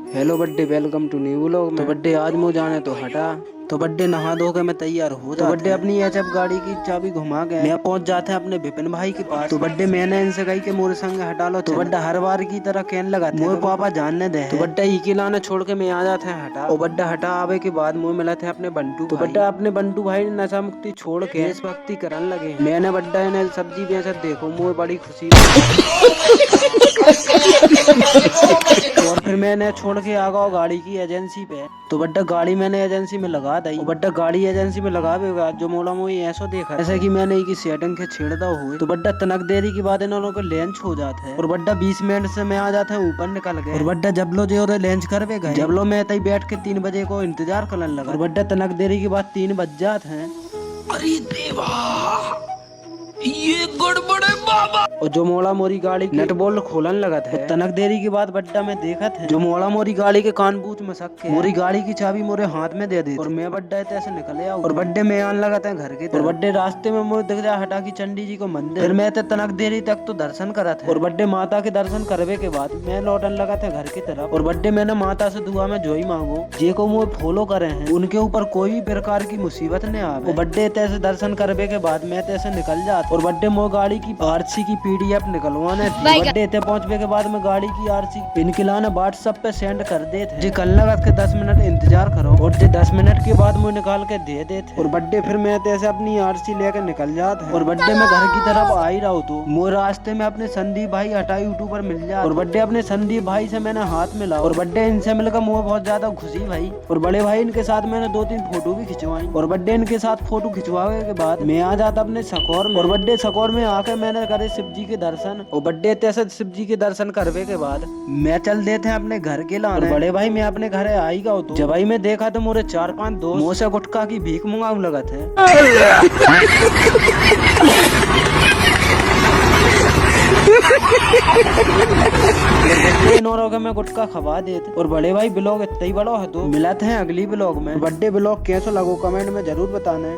Hello buddy, welcome to new vlog. तो buddy आज मुँह जाने तो हटा। तो बड्डे नहा धो के मैं तैयार हो तो बड्डे अपनी एचएफ गाड़ी की चाबी घुमा के मैं पहुंच जाते हैं अपने विपिन भाई के पास। तो बड्डे मैंने इनसे कही कि मोरे संग हटा लो। तो बड्डा हर बार की तरह कहने लगा मोरे पापा जानने दे। तो बड्डा ही लाने छोड़ के मैं आ जाते हैं हटा। और बड्डा हटा आवे के बाद मुँह मिला थे अपने बंटू। तो बड्डा अपने बंटू भाई नशा मुक्ति छोड़ के देशभक्ति करने लगे। मैंने बड्डा ने सब्जी बेचत देखो मुझे बड़ी खुशी और फिर मैंने छोड़ के आ गया गाड़ी की एजेंसी पे। तो बड्डा गाड़ी मैंने एजेंसी में लगा दी। बड्डा गाड़ी एजेंसी में लगा देगा जो मोला मोई ऐसा देखा ऐसे कि मैंने की सेटिंग के छेड़ता हुए। तो बड्डा तनक देरी के बाद इन लोगों को लॉन्च हो जाता है। और बड्डा 20 मिनट से मैं आ जाता है ऊपर निकल गए। और बड्डा जबलो जो लॉन्च करवे गए जबलो मैं तई बैठ के 3 बजे को इंतजार करने लगा। और बड्डा तनक देरी के बाद 3 बज जाते हैं। अरे देवा ये गड़बड़ है बाबा। और जो मोड़ा मोरी गाड़ी नट बोल्ट खोलन लगा था। तनक देरी के बाद बड्डा में देखा था जो मोड़ा मोरी गाड़ी के कान बूच में सके मोरी गाड़ी की चाबी मोरे हाथ में दे दी। और मैं बड्डा ऐसे निकल आया। और बड्डे में आने लगा था घर के। और बड्डे रास्ते में मुझे दिख जा हटा की चंडी जी को मंदिर। फिर मैं तनक देरी तक तो दर्शन करा था। और बड्डे माता के दर्शन करवे के बाद मैं लौटन लगा था घर की तरफ। और बड्डे मैंने माता से दुआ में जोई मांगो जे को मुझे फॉलो करे हैं उनके ऊपर कोई भी प्रकार की मुसीबत न आवे। बड्डे तैसे दर्शन करवे के बाद मैं तैसे निकल जाता। और बड्डे मो गाड़ी की आरसी की पीडीएफ निकलवाने थी। बड्डे थे पहुंचने के बाद में गाड़ी की आरसी पिन खिलाने व्हाट्सएप पे सेंड कर दे थे। जी कल लगा के 10 मिनट इंतजार करो। और जी 10 मिनट के बाद मुझे निकाल के दे देते। और बड्डे फिर मैं तैसे अपनी आरसी लेकर निकल जाता। और बड्डे में घर की तरफ आ ही रहा हूँ तो वो रास्ते में अपने संदीप भाई हटा यूट्यूबर मिल जाए। और बड्डे अपने संदीप भाई से मैंने हाथ मिला। और बड्डे इनसे मिलकर मुझे बहुत ज्यादा खुशी भाई। और बड़े भाई इनके साथ मैंने 2-3 फोटो भी खिंचवाई। और बड्डे इनके साथ फोटो खिंचवाने के बाद मैं आ जाता अपने सकौर में। और बड्डे सकौर में आके मैंने करे शिव जी के दर्शन। और बड्डे तैसे शिव जी के दर्शन करवे के बाद मैं चल देते हैं अपने घर के लाने। बड़े भाई मैं अपने घर आई गया तो जब भाई मैं देखा तो मोरे 4-5 दोस्त मुँह से गुटखा की भीख मंगाऊ लगा थे। इन औरों के मैं गुटखा खवा देते। और बड़े भाई ब्लॉग इतना ही बड़ा है तो मिलते हैं अगली ब्लॉग में। बर्थडे ब्लॉग कैसा लगो कमेंट में जरूर बताना है।